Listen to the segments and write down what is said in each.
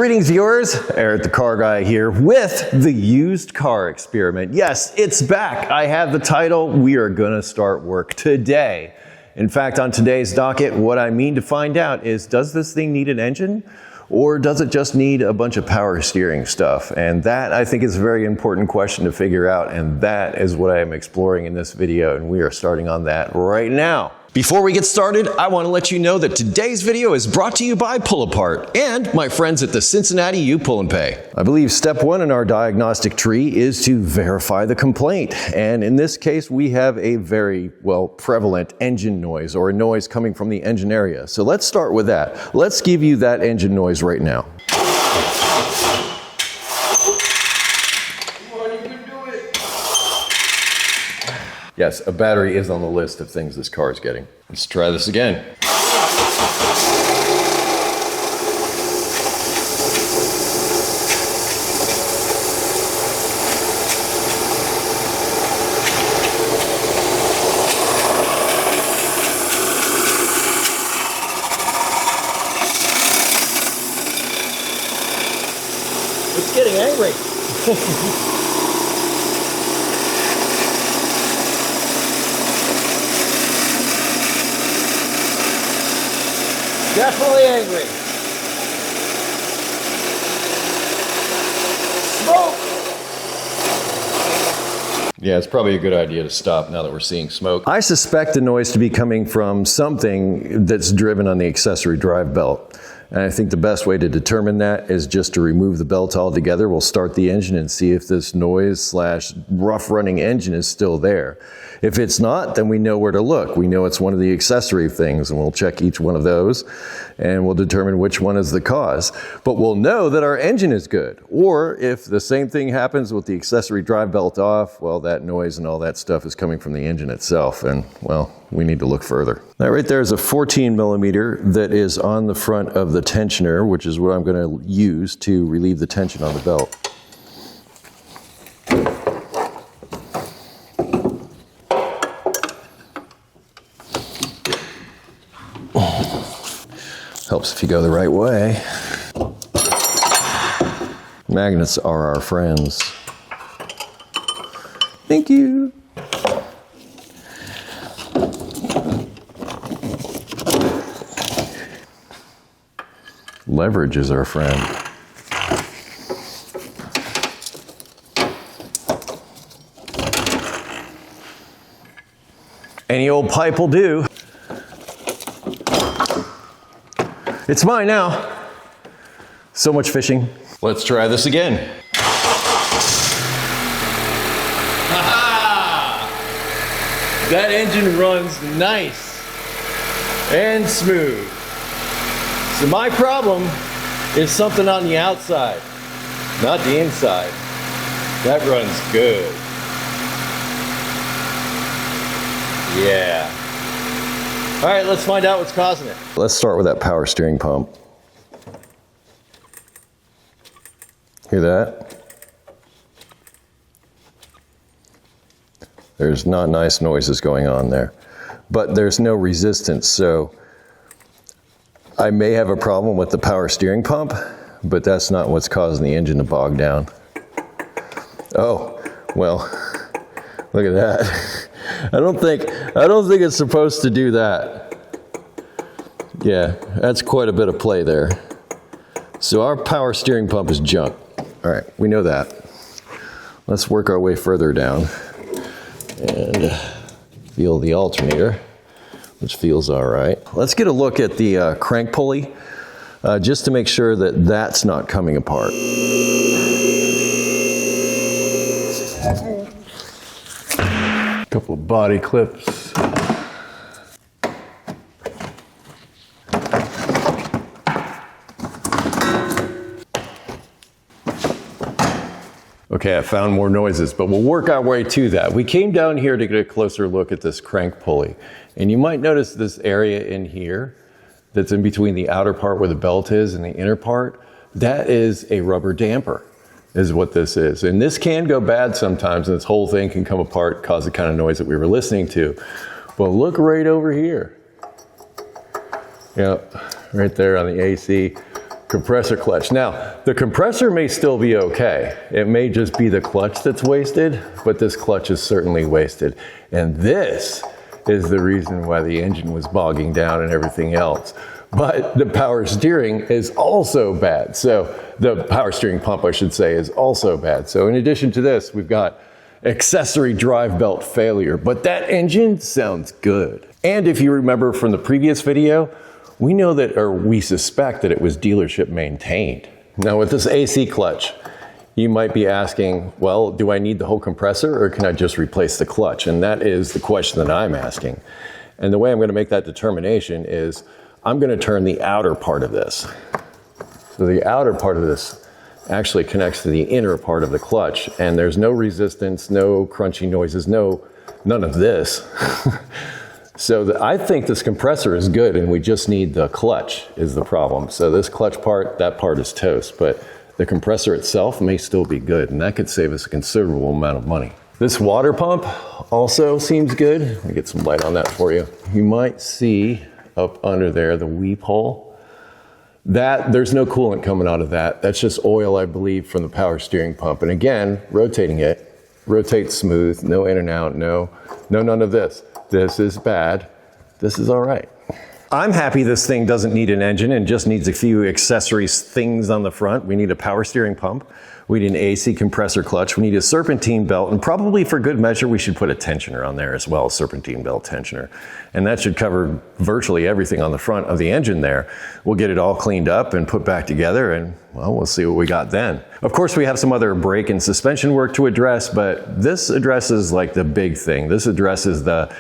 Greetings viewers, Eric the Car Guy here with the used car experiment. Yes, it's back. I have the title. We are gonna start work today. In fact, on today's docket, what I mean to find out is, does this thing need an engine? Or does it just need a bunch of power steering stuff? And that, I think, is a very important question to figure out, and that is what I am exploring in this video, and we are starting on that right now. Before we get started, I want to let you know that today's video is brought to you by Pull Apart and my friends at the Cincinnati U-Pull Pay. I believe step one in our diagnostic tree is to verify the complaint. And in this case, we have a very, prevalent engine noise, or a noise coming from the engine area. So let's start with that. Let's give you that engine noise right now. Yes, a battery is on the list of things this car is getting. Let's try this again. It's getting angry. Definitely angry. Smoke! Yeah, it's probably a good idea to stop now that we're seeing smoke. I suspect the noise to be coming from something that's driven on the accessory drive belt. And I think the best way to determine that is just to remove the belt altogether. We'll start the engine and see if this noise / rough running engine is still there. If it's not, then we know where to look. We know it's one of the accessory things, and we'll check each one of those and we'll determine which one is the cause. But we'll know that our engine is good. Or if the same thing happens with the accessory drive belt off, well, that noise and all that stuff is coming from the engine itself, and well, we need to look further. That right there is a 14 millimeter that is on the front of the tensioner, which is what I'm going to use to relieve the tension on the belt. Helps if you go the right way. Magnets are our friends. Thank you. Leverage is our friend. Any old pipe will do. It's mine now. So much fishing. Let's try this again. That engine runs nice and smooth. So my problem is something on the outside, not the inside. That runs good. Yeah. All right, let's find out what's causing it. Let's start with that power steering pump. Hear that? There's not nice noises going on there, but there's no resistance, so I may have a problem with the power steering pump, but that's not what's causing the engine to bog down. Oh, well, look at that. I don't think it's supposed to do that. Yeah, that's quite a bit of play there. So our power steering pump is junk. All right, we know that. Let's work our way further down and feel the alternator, which feels all right. Let's get a look at the crank pulley, just to make sure that that's not coming apart. Couple of body clips. Okay, I found more noises, but we'll work our way to that. We came down here to get a closer look at this crank pulley, and you might notice this area in here that's in between the outer part where the belt is and the inner part. That is a rubber damper. is what this is. And this can go bad sometimes, and this whole thing can come apart, cause the kind of noise that we were listening to. But look right over here. Yeah, right there on the AC. Compressor clutch. Now, the compressor may still be okay. It may just be the clutch that's wasted, but this clutch is certainly wasted. And this is the reason why the engine was bogging down and everything else. But the power steering is also bad. So the power steering pump, I should say, is also bad. So in addition to this, we've got accessory drive belt failure, but that engine sounds good. And if you remember from the previous video, we know that, or we suspect that it was dealership maintained. Now with this AC clutch, you might be asking, well, do I need the whole compressor or can I just replace the clutch? And that is the question that I'm asking. And the way I'm going to make that determination is I'm going to turn the outer part of this. So the outer part of this actually connects to the inner part of the clutch, and there's no resistance, no crunchy noises, none of this. So I think this compressor is good, and we just need the clutch is the problem. So this clutch part, that part is toast, but the compressor itself may still be good, and that could save us a considerable amount of money. This water pump also seems good. Let me get some light on that for you. You might see up under there the weep hole. That, there's no coolant coming out of that. That's just oil, I believe, from the power steering pump. And again, rotating it, rotates smooth, no in and out, no none of this. This is bad. This is all right. I'm happy this thing doesn't need an engine and just needs a few accessories things on the front. We need a power steering pump. We need an AC compressor clutch. We need a serpentine belt, and probably for good measure, we should put a tensioner on there as well, a serpentine belt tensioner. And that should cover virtually everything on the front of the engine there. We'll get it all cleaned up and put back together, and well, we'll see what we got then. Of course, we have some other brake and suspension work to address, but this addresses like the big thing. This addresses the,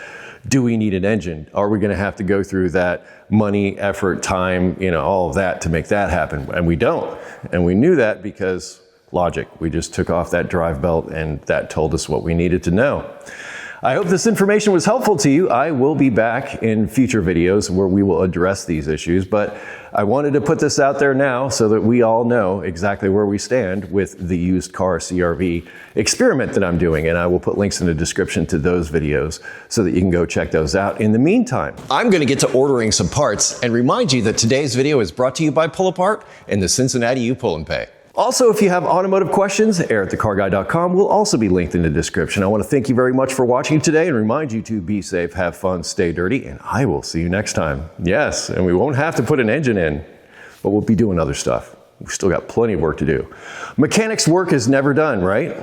do we need an engine? Are we going to have to go through that money, effort, time, all of that to make that happen? And we don't. And we knew that because logic. We just took off that drive belt and that told us what we needed to know. I hope this information was helpful to you. I will be back in future videos where we will address these issues, but I wanted to put this out there now so that we all know exactly where we stand with the used car CRV experiment that I'm doing, and I will put links in the description to those videos so that you can go check those out. In the meantime, I'm going to get to ordering some parts and remind you that today's video is brought to you by Pull Apart and the Cincinnati U-Pull Pay. Also, if you have automotive questions, EricTheCarGuy.com will also be linked in the description. I want to thank you very much for watching today and remind you to be safe, have fun, stay dirty, and I will see you next time. Yes, and we won't have to put an engine in, but we'll be doing other stuff. We've still got plenty of work to do. Mechanics' work is never done, right?